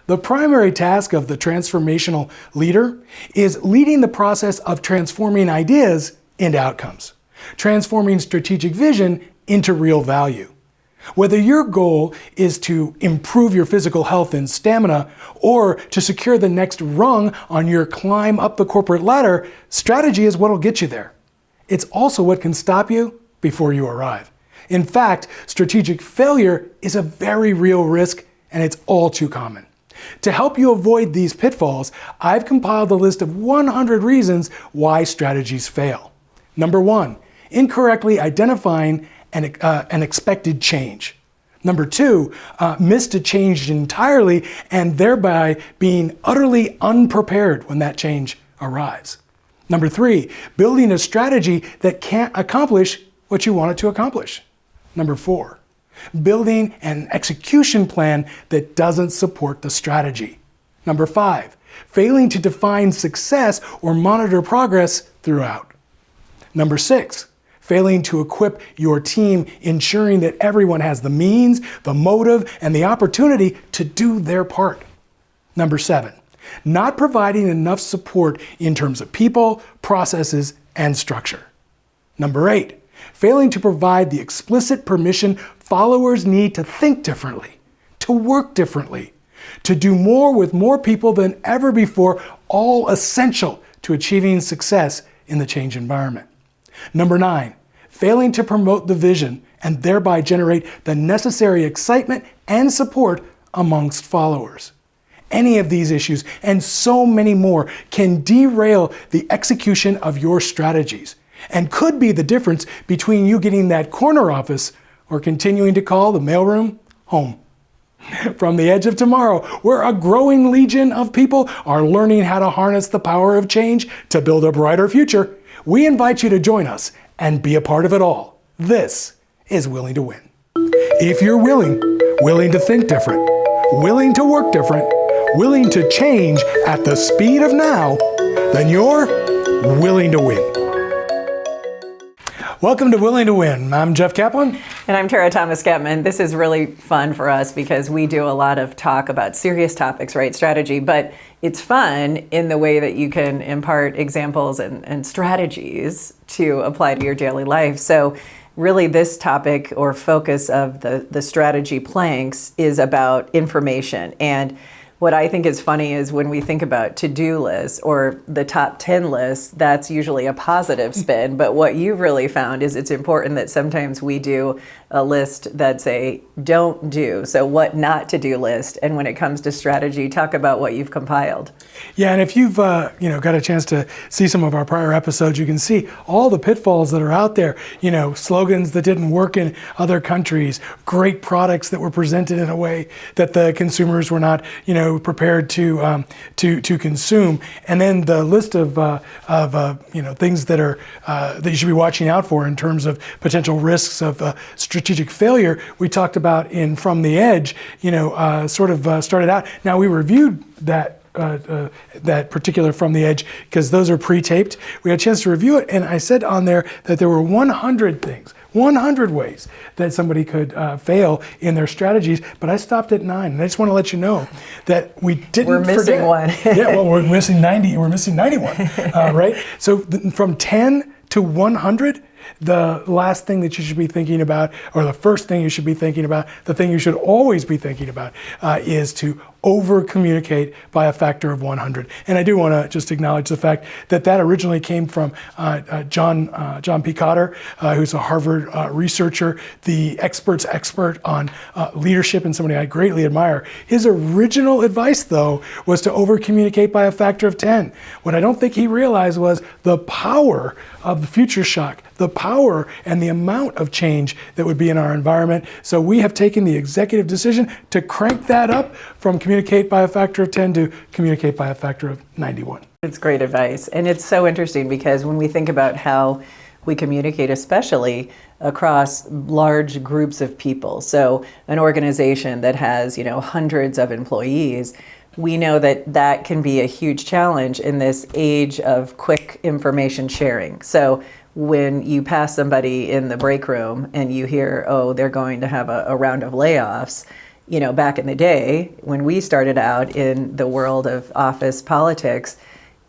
The primary task of the transformational leader is leading the process of transforming ideas into outcomes, transforming strategic vision into real value. Whether your goal is to improve your physical health and stamina or to secure the next rung on your climb up the corporate ladder, strategy is what'll get you there. It's also what can stop you before you arrive. In fact, strategic failure is a very real risk, and it's all too common. To help you avoid these pitfalls, I've compiled a list of 100 reasons why strategies fail. Number 1, incorrectly identifying an expected change. Number 2, missed a change entirely and thereby being utterly unprepared when that change arrives. Number 3, building a strategy that can't accomplish what you want it to accomplish. Number 4, building an execution plan that doesn't support the strategy. Number 5, failing to define success or monitor progress throughout. Number 6, failing to equip your team, ensuring that everyone has the means, the motive, and the opportunity to do their part. Number 7, not providing enough support in terms of people, processes, and structure. Number 8, failing to provide the explicit permission followers need to think differently, to work differently, to do more with more people than ever before, all essential to achieving success in the change environment. Number 9, failing to promote the vision and thereby generate the necessary excitement and support amongst followers. Any of these issues and so many more can derail the execution of your strategies and could be the difference between you getting that corner office or continuing to call the mailroom home. From the edge of tomorrow, where a growing legion of people are learning how to harness the power of change to build a brighter future, we invite you to join us and be a part of it all. This is Willing to Win. If you're willing to think different, willing to work different, willing to change at the speed of now, then you're willing to win. Welcome to Willing to Win. I'm Jeff Kaplan. And I'm Tara Thomas-Gettman. This is really fun for us because we do a lot of talk about serious topics, right? Strategy, but it's fun in the way that you can impart examples and strategies to apply to your daily life. So really this topic or focus of the strategy planks is about information. And what I think is funny is when we think about to-do lists or the top 10 lists, that's usually a positive spin. But what you've really found is it's important that sometimes we do a list that's a don't do. So what not to do list. And when it comes to strategy, talk about what you've compiled. Yeah, and if you've got a chance to see some of our prior episodes, you can see all the pitfalls that are out there. Slogans that didn't work in other countries, great products that were presented in a way that the consumers were not, prepared to consume, and then the list of things that are that you should be watching out for in terms of potential risks of strategic failure. We talked about in From the Edge. Started out. Now we reviewed that particular From the Edge because those are pre-taped. We had a chance to review it, and I said on there that there were 100 things. 100 ways that somebody could fail in their strategies, but I stopped at 9. And I just want to let you know that we didn't We're missing forget. one. Yeah, well, we're missing 90. We're missing 91, right? So from 10 to 100, the last thing that you should be thinking about, or the first thing you should be thinking about, the thing you should always be thinking about, is to over-communicate by a factor of 100. And I do want to just acknowledge the fact that originally came from John P. Cotter, who's a Harvard researcher, the expert's expert on leadership and somebody I greatly admire. His original advice, though, was to over-communicate by a factor of 10. What I don't think he realized was the power of the future shock, the power and the amount of change that would be in our environment. So we have taken the executive decision to crank that up from communicate by a factor of 10 to communicate by a factor of 91. It's great advice. And it's so interesting because when we think about how we communicate, especially across large groups of people, so an organization that has, hundreds of employees, we know that can be a huge challenge in this age of quick information sharing. So when you pass somebody in the break room and you hear, oh, they're going to have a round of layoffs, back in the day when we started out in the world of office politics,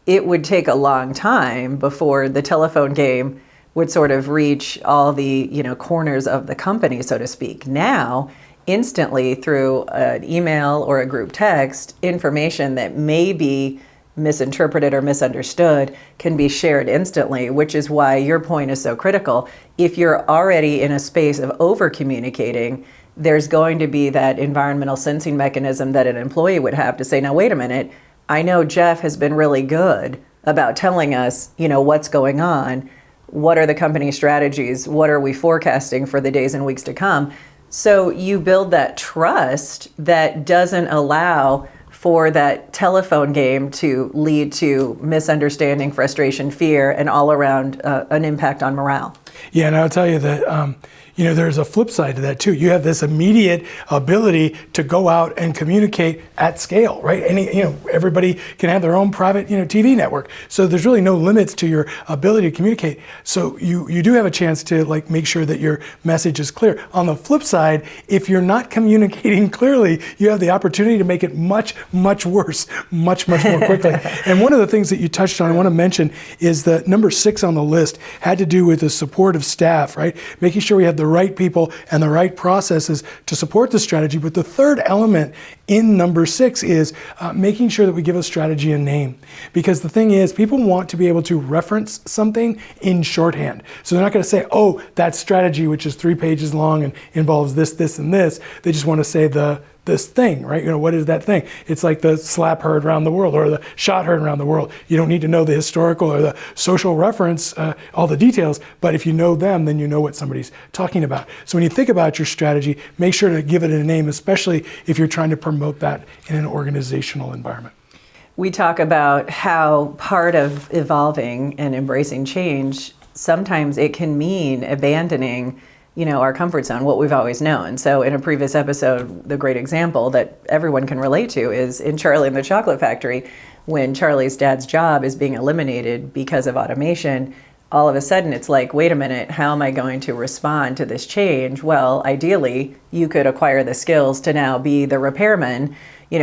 it would take a long time before the telephone game would sort of reach all the, corners of the company, so to speak. Now, instantly through an email or a group text, information that may be misinterpreted or misunderstood can be shared instantly, which is why your point is so critical. If you're already in a space of over communicating, there's going to be that environmental sensing mechanism that an employee would have to say, now, wait a minute, I know Jeff has been really good about telling us, what's going on. What are the company strategies? What are we forecasting for the days and weeks to come? So you build that trust that doesn't allow for that telephone game to lead to misunderstanding, frustration, fear, and all around an impact on morale. Yeah, and I'll tell you that there's a flip side to that too. You have this immediate ability to go out and communicate at scale, right? Everybody can have their own private, TV network. So there's really no limits to your ability to communicate. So you do have a chance to make sure that your message is clear. On the flip side, if you're not communicating clearly, you have the opportunity to make it much, much worse, much, much more quickly. And one of the things that you touched on, I want to mention, is that number 6 on the list had to do with the support of staff, right? Making sure we have the right people and the right processes to support the strategy. But the third element in number 6 is making sure that we give a strategy a name. Because the thing is, people want to be able to reference something in shorthand. So they're not going to say, oh, that strategy, which is 3 pages long and involves this, this, and this. They just want to say this thing, right? What is that thing? It's like the slap heard around the world or the shot heard around the world. You don't need to know the historical or the social reference, all the details, but if you know them, then you know what somebody's talking about. So when you think about your strategy, make sure to give it a name, especially if you're trying to promote that in an organizational environment. We talk about how part of evolving and embracing change, sometimes it can mean abandoning our comfort zone, what we've always known. So in a previous episode, the great example that everyone can relate to is in Charlie and the Chocolate Factory, when Charlie's dad's job is being eliminated because of automation. All of a sudden it's like, wait a minute, how am I going to respond to this change? Well, ideally, you could acquire the skills to now be the repairman,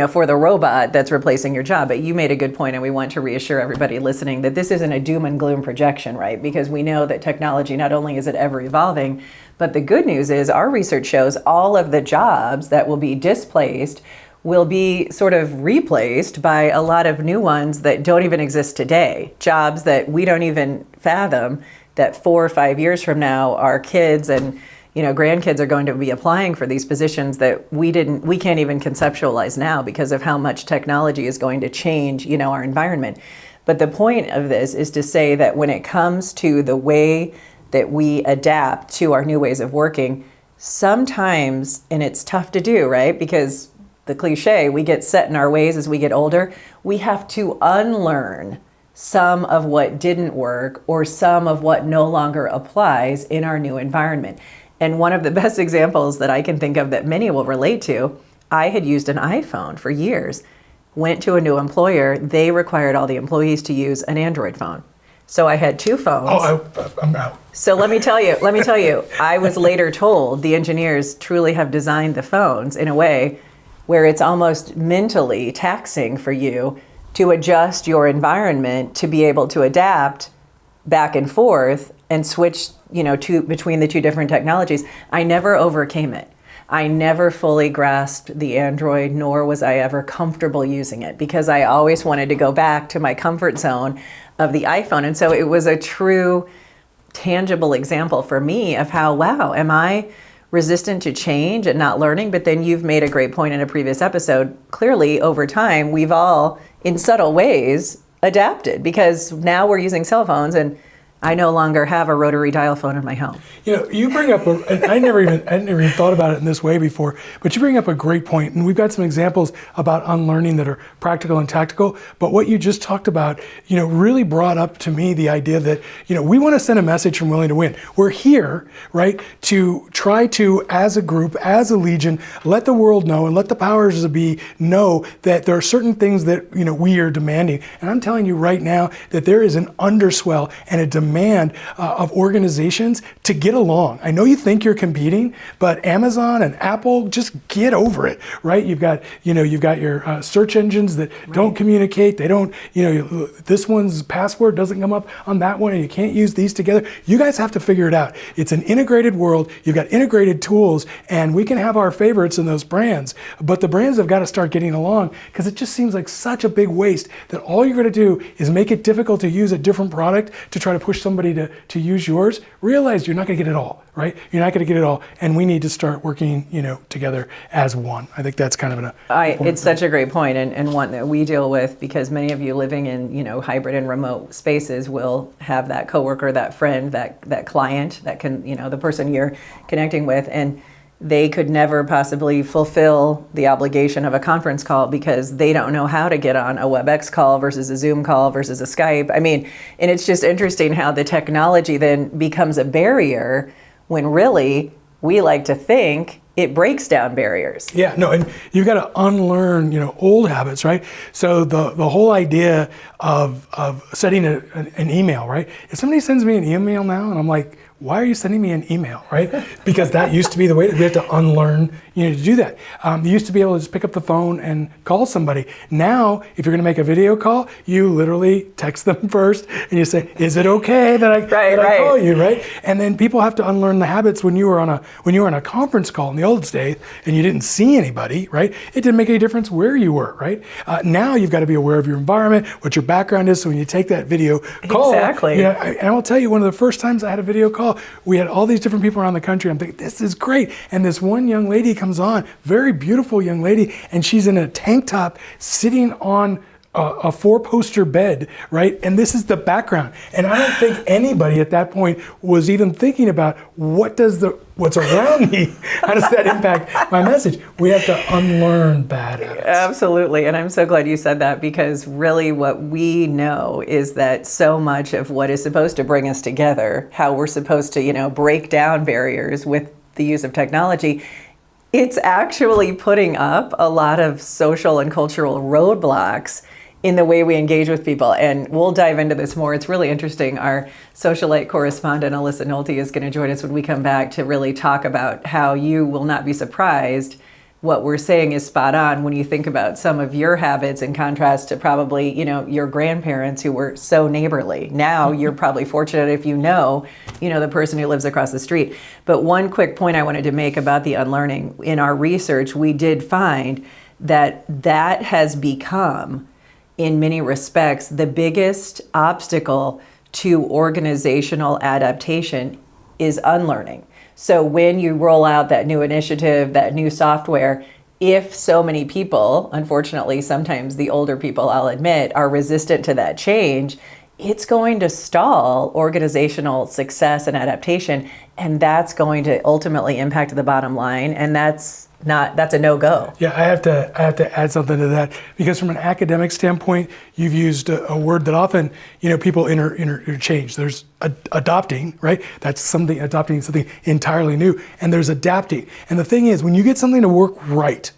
for the robot that's replacing your job. But you made a good point, and we want to reassure everybody listening that this isn't a doom and gloom projection, right? Because we know that technology, not only is it ever evolving, but the good news is our research shows all of the jobs that will be displaced will be sort of replaced by a lot of new ones that don't even exist today. Jobs that we don't even fathom that 4 or 5 years from now, our kids and grandkids are going to be applying for these positions that we can't even conceptualize now because of how much technology is going to change, our environment. But the point of this is to say that when it comes to the way that we adapt to our new ways of working, sometimes, and it's tough to do, right? Because the cliche, we get set in our ways as we get older, we have to unlearn some of what didn't work or some of what no longer applies in our new environment. And one of the best examples that I can think of that many will relate to, I had used an iPhone for years, went to a new employer, they required all the employees to use an Android phone. So I had 2 phones. I'm out. So let me tell you, I was later told the engineers truly have designed the phones in a way where it's almost mentally taxing for you to adjust your environment to be able to adapt back and forth and switch, between the 2 different technologies. I never overcame it. I never fully grasped the Android, nor was I ever comfortable using it because I always wanted to go back to my comfort zone of the iPhone. And so it was a true, tangible example for me of how, wow, am I resistant to change and not learning? But then you've made a great point in a previous episode. Clearly, over time, we've all, in subtle ways, adapted because now we're using cell phones and I no longer have a rotary dial phone in my home. You bring up, I never even thought about it in this way before, but you bring up a great point, and we've got some examples about unlearning that are practical and tactical, but what you just talked about, really brought up to me the idea that, we want to send a message from Willing to Win. We're here, right, to try to, as a group, as a legion, let the world know and let the powers that be know that there are certain things that, we are demanding. And I'm telling you right now that there is an underswell and a demand demand of organizations to get along. I know you think you're competing, but Amazon and Apple, just get over it, right? You've got your search engines that don't communicate. They don't, this one's password doesn't come up on that one, and you can't use these together. You guys have to figure it out. It's an integrated world. You've got integrated tools, and we can have our favorites in those brands, but the brands have got to start getting along, because it just seems like such a big waste that all you're going to do is make it difficult to use a different product to try to push somebody to use yours. Realize you're not going to get it all, right? You're not going to get it all, and we need to start working, together as one. I think that's kind of it's such a great point, and one that we deal with, because many of you living in, hybrid and remote spaces will have that coworker, that friend, that client, that can, the person you're connecting with, and they could never possibly fulfill the obligation of a conference call because they don't know how to get on a WebEx call versus a Zoom call versus a Skype. And it's just interesting how the technology then becomes a barrier when really we like to think it breaks down barriers. Yeah, no, and you've got to unlearn, old habits, right? So the whole idea of sending an email, right? If somebody sends me an email now and I'm like, why are you sending me an email, right? Because that used to be the way that we have to unlearn, to do that. You used to be able to just pick up the phone and call somebody. Now, if you're going to make a video call, you literally text them first and you say, "Is it okay that I call you?" Right? And then people have to unlearn the habits when you were on a conference call in the old days and you didn't see anybody, right? It didn't make any difference where you were, right? Now you've got to be aware of your environment, what your background is. So when you take that video call, exactly. And I will tell you, one of the first times I had a video call, we had all these different people around the country. I'm thinking, this is great. And this one young lady comes on, very beautiful young lady, and she's in a tank top sitting on a four-poster bed, right? And this is the background. And I don't think anybody at that point was even thinking about what's around me, how does that impact my message? We have to unlearn bad habits. Absolutely, and I'm so glad you said that, because really what we know is that so much of what is supposed to bring us together, how we're supposed to, break down barriers with the use of technology, it's actually putting up a lot of social and cultural roadblocks in the way we engage with people. And we'll dive into this more. It's really interesting. Our socialite correspondent, Alyssa Nolte, is going to join us when we come back to really talk about how you will not be surprised. What we're saying is spot on when you think about some of your habits in contrast to probably, your grandparents who were so neighborly. Now you're probably fortunate if the person who lives across the street. But one quick point I wanted to make about the unlearning. In our research, we did find that has become, in many respects, the biggest obstacle to organizational adaptation is unlearning. So when you roll out that new initiative, that new software, if so many people, unfortunately, sometimes the older people, I'll admit, are resistant to that change, it's going to stall organizational success and adaptation, and that's going to ultimately impact the bottom line, and that's a no-go. Yeah, I have to add something to that, because from an academic standpoint, you've used a word that often, people interchange. There's adopting, right? That's adopting something entirely new, and there's adapting. And the thing is, when you get something to work right,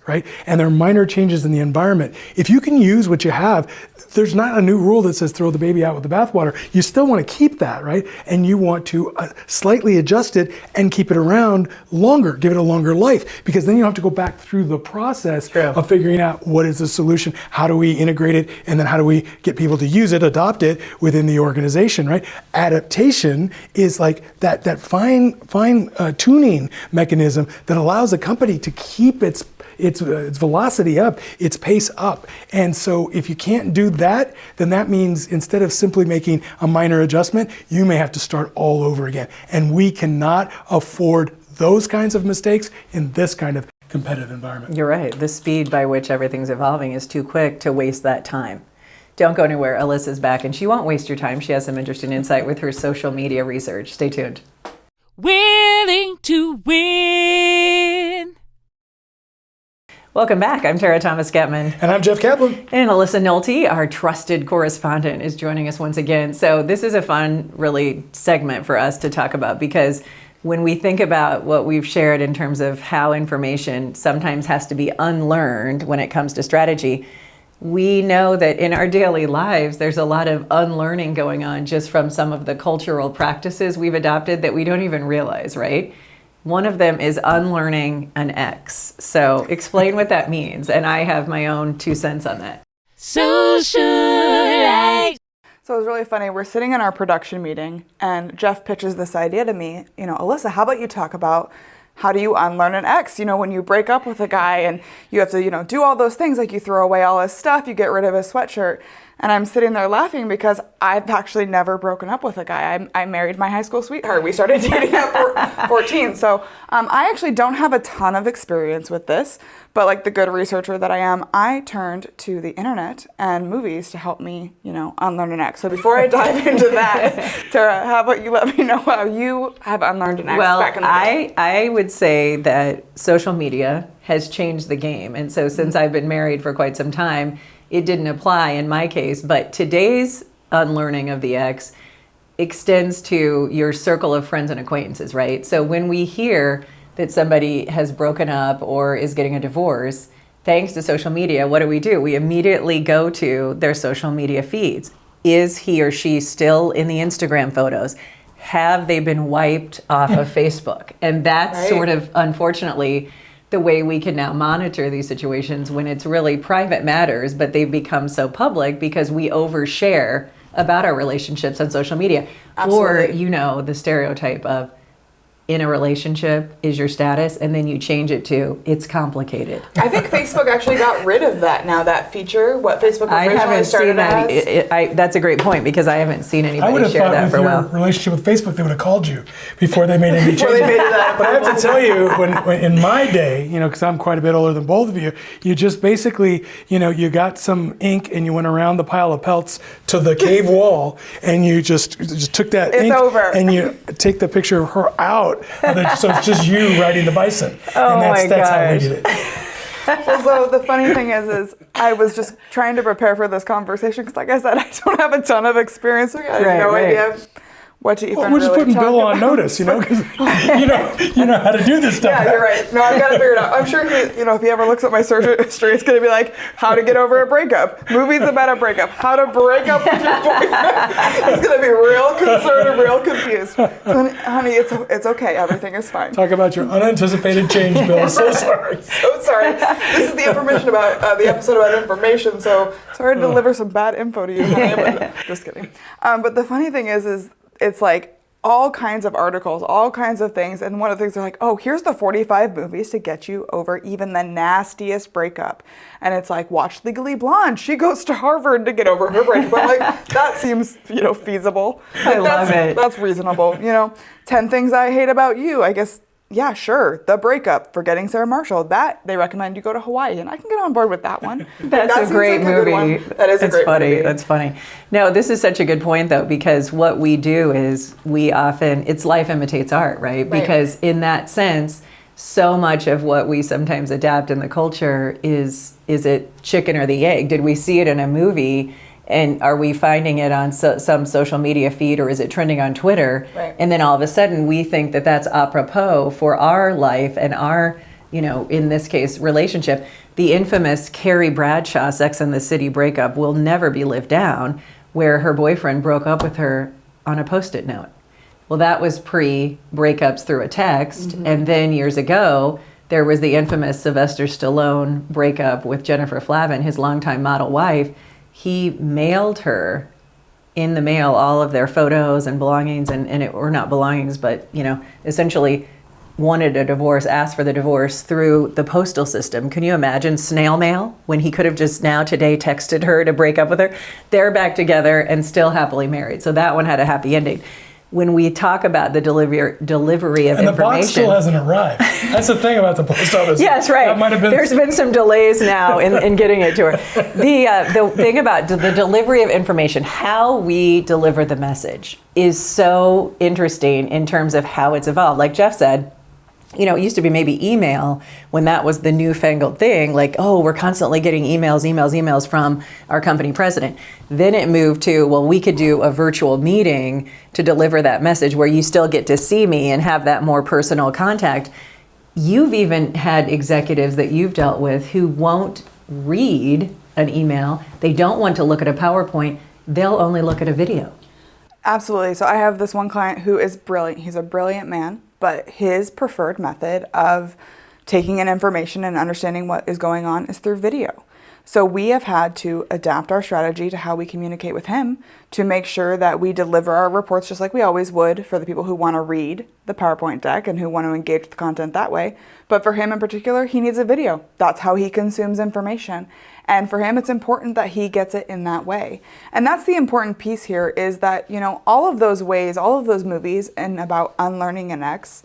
and there are minor changes in the environment, if you can use what you have, there's not a new rule that says throw the baby out with the bathwater. You still want to keep that, right? And you want to slightly adjust it and keep it around longer, give it a longer life, because then you don't have to go back through the process of figuring out what is the solution, how do we integrate it, and then how do we get people to use it, adopt it within the organization, right? Adaptation is like that fine tuning mechanism that allows a company to keep its velocity up, its pace up. And so if you can't do that, then that means instead of simply making a minor adjustment, you may have to start all over again. And we cannot afford those kinds of mistakes in this kind of competitive environment. You're right. The speed by which everything's evolving is too quick to waste that time. Don't go anywhere. Alyssa's back, and she won't waste your time. She has some interesting insight with her social media research. Stay tuned. Willing to win. Welcome back. I'm Tara Thomas-Gettman. And I'm Jeff Kaplan. And Alyssa Nolte, our trusted correspondent, is joining us once again. So this is a fun, really, segment for us to talk about, because when we think about what we've shared in terms of how information sometimes has to be unlearned when it comes to strategy, we know that in our daily lives, there's a lot of unlearning going on just from some of the cultural practices we've adopted that we don't even realize, right? One of them is unlearning an ex. So explain what that means. And I have my own 2 cents on that. Socialite. So it was really funny. We're sitting in our production meeting and Jeff pitches this idea to me, Alyssa, how about you talk about how do you unlearn an ex? When you break up with a guy and you have to, do all those things, like you throw away all his stuff, you get rid of his sweatshirt. And I'm sitting there laughing because I've actually never broken up with a guy. I married my high school sweetheart. We started dating at 14. So I actually don't have a ton of experience with this, but like the good researcher that I am, I turned to the internet and movies to help me, unlearn an ex. So before I dive into that, Tara, how about you let me know how you have unlearned an ex back in the day? I would say that social media has changed the game. And so since I've been married for quite some time, it didn't apply in my case, but today's unlearning of the ex extends to your circle of friends and acquaintances, right? So when we hear that somebody has broken up or is getting a divorce, thanks to social media, what do? We immediately go to their social media feeds. Is he or she still in the Instagram photos? Have they been wiped off of Facebook? And that's right. Sort of, unfortunately, the way we can now monitor these situations when it's really private matters, but they've become so public because we overshare about our relationships on social media. Absolutely. Or, the stereotype of in a relationship is your status, and then you change it to it's complicated. I think Facebook actually got rid of that now, that feature, what Facebook I originally haven't started seen that. as. That's a great point because I haven't seen I would anybody have share thought that with for a your while. relationship with Facebook, they would have called you before they made any Before they changes. made that. But I have to tell you, when in my day, because I'm quite a bit older than both of you, you just basically, you got some ink and you went around the pile of pelts to the cave wall, and you just took that It's ink over. and you take the picture of her out, so it's just you riding the bison. Oh and that's how we my did it. Well, so the funny thing is I was just trying to prepare for this conversation because, like I said, I don't have a ton of experience. So I had no idea what to even Well, we're just really putting talk Bill on about. notice, because you know how to do this stuff. Yeah, you're right. No, I've got to figure it out. I'm sure if he ever looks at my search history, it's going to be like, how to get over a breakup. Movies about a breakup. How to break up with your boyfriend. He's going to be real concerned and real confused. So, honey, it's okay. Everything is fine. Talk about your unanticipated change, Bill. So sorry. So sorry. This is the information about the episode about information. So sorry to deliver some bad info to you, honey. But, just kidding. But the funny thing is it's like all kinds of articles, all kinds of things. And one of the things they're like, oh, here's the 45 movies to get you over even the nastiest breakup. And it's like, watch Legally Blonde. She goes to Harvard to get over her breakup. I'm like, that seems, feasible. I love it. That's reasonable. 10 things I hate about you. I guess, yeah, sure. The breakup, Forgetting Sarah Marshall. That they recommend you go to Hawaii, and I can get on board with that one. That's that a great like a good movie. one. That is a great funny. movie. That's funny. No, this is such a good point though, because what we do is it's life imitates art, right? Because in that sense, so much of what we sometimes adapt in the culture is it chicken or the egg? Did we see it in a movie? And are we finding it on some social media feed, or is it trending on Twitter? Right. And then all of a sudden we think that that's apropos for our life and our, in this case, relationship. The infamous Carrie Bradshaw Sex and the City breakup will never be lived down, where her boyfriend broke up with her on a Post-it note. Well, that was pre-breakups through a text. Mm-hmm. And then years ago, there was the infamous Sylvester Stallone breakup with Jennifer Flavin, his longtime model wife. He mailed her in the mail all of their photos and belongings, or not belongings, but essentially wanted a divorce, asked for the divorce through the postal system. Can you imagine snail mail when he could have just now today texted her to break up with her? They're back together and still happily married. So that one had a happy ending. When we talk about the delivery of and information, the box still hasn't arrived. That's the thing about the post office. Yes, right. That might have been. There's been some delays now in getting it to her. The thing about the delivery of information, how we deliver the message, is so interesting in terms of how it's evolved. Like Jeff said, it used to be maybe email when that was the newfangled thing, like, oh, we're constantly getting emails from our company president. Then it moved to, well, we could do a virtual meeting to deliver that message where you still get to see me and have that more personal contact. You've even had executives that you've dealt with who won't read an email, they don't want to look at a PowerPoint, they'll only look at a video. Absolutely. So I have this one client who is brilliant. He's a brilliant man, but his preferred method of taking in information and understanding what is going on is through video. So we have had to adapt our strategy to how we communicate with him to make sure that we deliver our reports just like we always would for the people who want to read the PowerPoint deck and who want to engage with the content that way. But for him in particular, he needs a video. That's how he consumes information. And for him, it's important that he gets it in that way. And that's the important piece here is that, all of those ways, all of those movies and about unlearning an ex,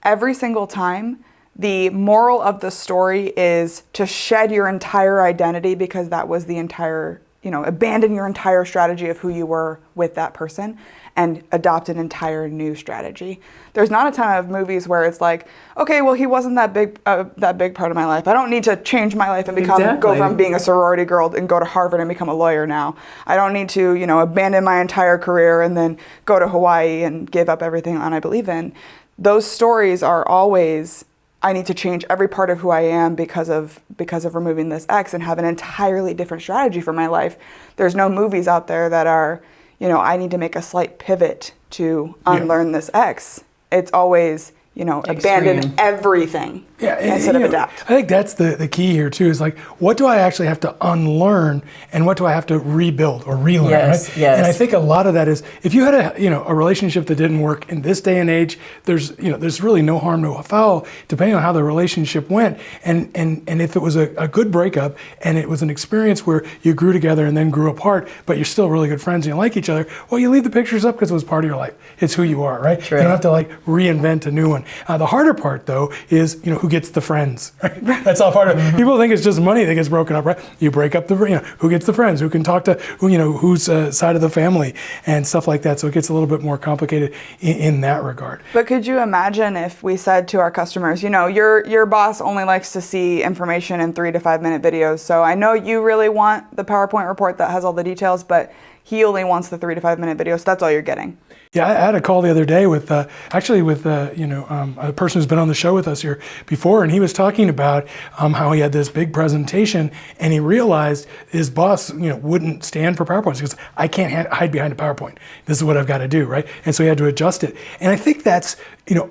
every single time, the moral of the story is to shed your entire identity because that was the entire, abandon your entire strategy of who you were with that person and adopt an entire new strategy. There's not a ton of movies where it's like, okay, well, he wasn't that big part of my life. I don't need to change my life and go from being a sorority girl and go to Harvard and become a lawyer now. I don't need to, abandon my entire career and then go to Hawaii and give up everything I believe in. Those stories are always, I need to change every part of who I am because of removing this ex and have an entirely different strategy for my life. There's no movies out there that are, I need to make a slight pivot to unlearn this ex. It's always, abandon everything instead of adapt. I think that's the key here too, is like, what do I actually have to unlearn and what do I have to rebuild or relearn, right? Yes. And I think a lot of that is, if you had a relationship that didn't work in this day and age, there's really no harm, no foul, depending on how the relationship went. And if it was a good breakup and it was an experience where you grew together and then grew apart, but you're still really good friends and you like each other, well, you leave the pictures up because it was part of your life. It's who you are, right? True. You don't have to reinvent a new one. The harder part though is, who gets the friends, right? That's all part of it. People think it's just money that gets broken up, right? You break up who gets the friends, who can talk to whose side of the family and stuff like that. So it gets a little bit more complicated in that regard. But could you imagine if we said to our customers, your boss only likes to see information in 3 to 5 minute videos. So I know you really want the PowerPoint report that has all the details, but he only wants the 3 to 5 minute videos. So that's all you're getting. Yeah, I had a call the other day with a person who's been on the show with us here before, and he was talking about how he had this big presentation, and he realized his boss, wouldn't stand for PowerPoints. He goes, I can't hide behind a PowerPoint. This is what I've got to do, right? And so he had to adjust it. And I think that's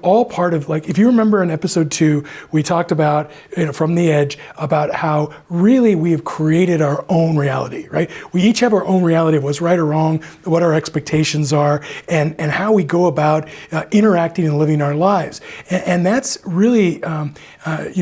all part of, if you remember in episode 2, we talked about, From the Edge, about how really we have created our own reality, right? We each have our own reality of what's right or wrong, what our expectations are, and how we go about interacting and living our lives. And that's really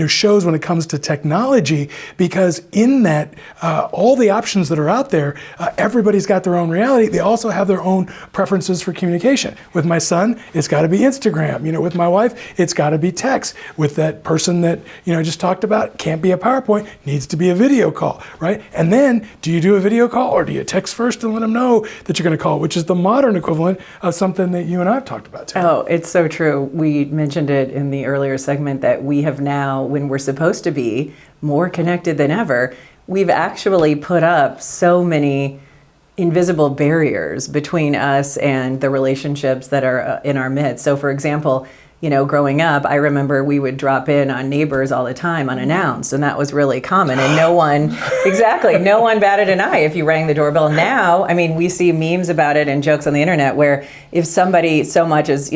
shows when it comes to technology, because in that, all the options that are out there, everybody's got their own reality. They also have their own preferences for communication. With my son, it's got to be Instagram. With my wife, it's got to be text. With that person that I just talked about, can't be a PowerPoint, needs to be a video call, right? And then, do you do a video call or do you text first and let them know that you're going to call, which is the modern equivalent of something that you and I have talked about too. Oh, it's so true. We mentioned it in the earlier segment that we have now, when we're supposed to be more connected than ever, we've actually put up so many invisible barriers between us and the relationships that are in our midst. So for example, growing up, I remember we would drop in on neighbors all the time unannounced, and that was really common. And no one batted an eye if you rang the doorbell. Now, we see memes about it and jokes on the internet where if somebody so much as,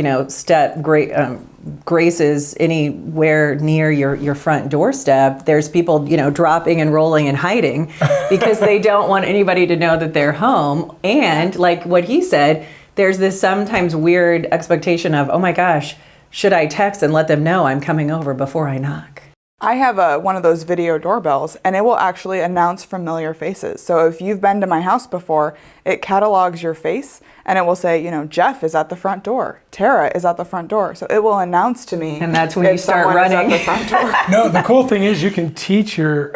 graces anywhere near your front doorstep, there's people, dropping and rolling and hiding because they don't want anybody to know that they're home. And like what he said, there's this sometimes weird expectation of, oh my gosh, should I text and let them know I'm coming over before I knock? I have one of those video doorbells, and it will actually announce familiar faces. So if you've been to my house before, it catalogs your face, and it will say, Jeff is at the front door. Tara is at the front door. So it will announce to me. And that's when you start running. At the front door. No, the cool thing is you can teach your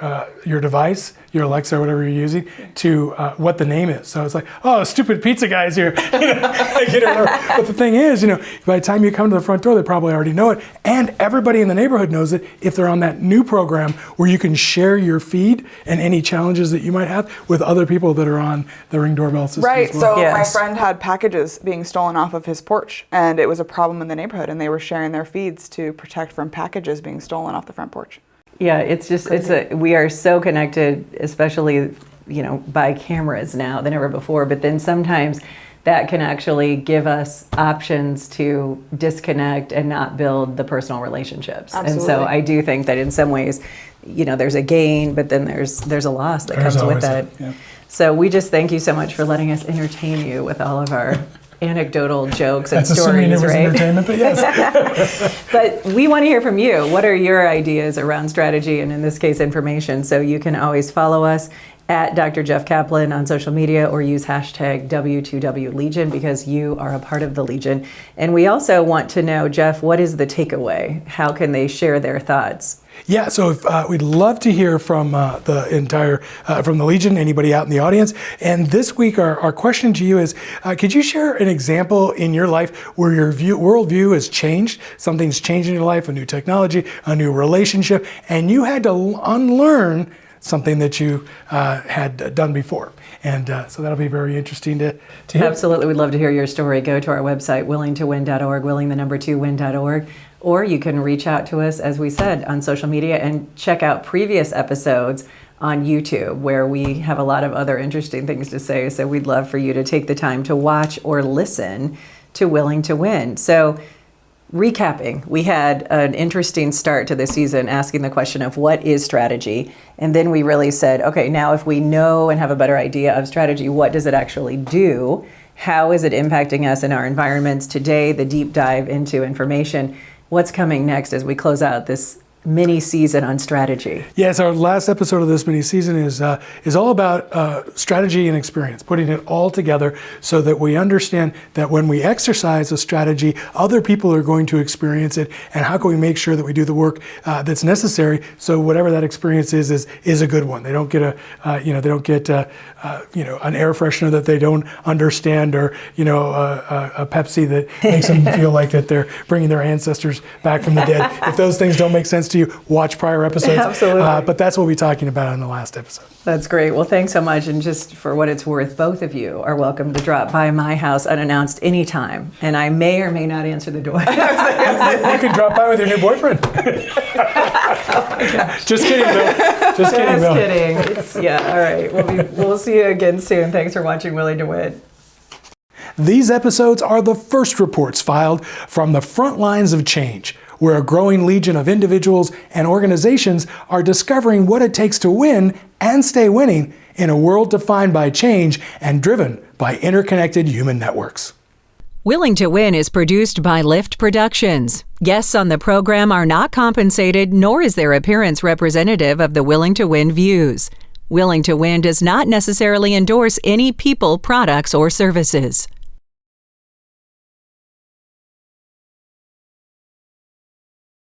device, your Alexa or whatever you're using, to what the name is. So it's like, oh, stupid pizza guy's here. But the thing is, by the time you come to the front door, they probably already know it. And everybody in the neighborhood knows it if they're on that new program where you can share your feed and any challenges that you might have with other people that are on the Ring doorbell system. Right. As well. So Yes. my friend had packages being stolen off of his porch, and it was a problem in the neighborhood, and they were sharing their feeds to protect from packages being stolen off the front porch. Yeah, we are so connected, especially, by cameras now than ever before. But then sometimes that can actually give us options to disconnect and not build the personal relationships. Absolutely. And so I do think that in some ways, there's a gain, but then there's a loss that comes with it. Yeah. So we just thank you so much for letting us entertain you with all of our anecdotal jokes and That's stories, assuming it was right? entertainment, but yes. But we want to hear from you. What are your ideas around strategy and, in this case, information? So you can always follow us at Dr. Jeff Kaplan on social media, or use hashtag W2W Legion because you are a part of the Legion. And we also want to know, Jeff, what is the takeaway? How can they share their thoughts? Yeah, so we'd love to hear from from the Legion, anybody out in the audience. And this week, our question to you is, could you share an example in your life where your worldview has changed? Something's changed in your life, a new technology, a new relationship, and you had to unlearn something that you had done before. And so that'll be very interesting to hear. Absolutely. We'd love to hear your story. Go to our website, willingtowin.org, willing2win.org, or you can reach out to us, as we said, on social media, and check out previous episodes on YouTube, where we have a lot of other interesting things to say. So we'd love for you to take the time to watch or listen to Willing to Win. So recapping, we had an interesting start to the season asking the question of what is strategy? And then we really said, okay, now if we know and have a better idea of strategy, what does it actually do? How is it impacting us in our environments today? The deep dive into information. What's coming next as we close out this mini season on strategy? Yes, our last episode of this mini season is all about strategy and experience, putting it all together so that we understand that when we exercise a strategy, other people are going to experience it, and how can we make sure that we do the work that's necessary so whatever that experience is a good one. They don't get an air freshener that they don't understand, or a Pepsi that makes them feel like that they're bringing their ancestors back from the dead. If those things don't make sense to you, watch prior episodes. Absolutely. But that's what we'll be talking about in the last episode. That's great. Well, thanks so much. And just for what it's worth, both of you are welcome to drop by my house unannounced anytime. And I may or may not answer the door. You can drop by with your new boyfriend. Just kidding, Bill. Just kidding. All right. We'll see you again soon. Thanks for watching Willing to Win. These episodes are the first reports filed from the front lines of change, where a growing legion of individuals and organizations are discovering what it takes to win and stay winning in a world defined by change and driven by interconnected human networks. Willing to Win is produced by Lift Productions. Guests on the program are not compensated, nor is their appearance representative of the Willing to Win views. Willing to Win does not necessarily endorse any people, products, or services.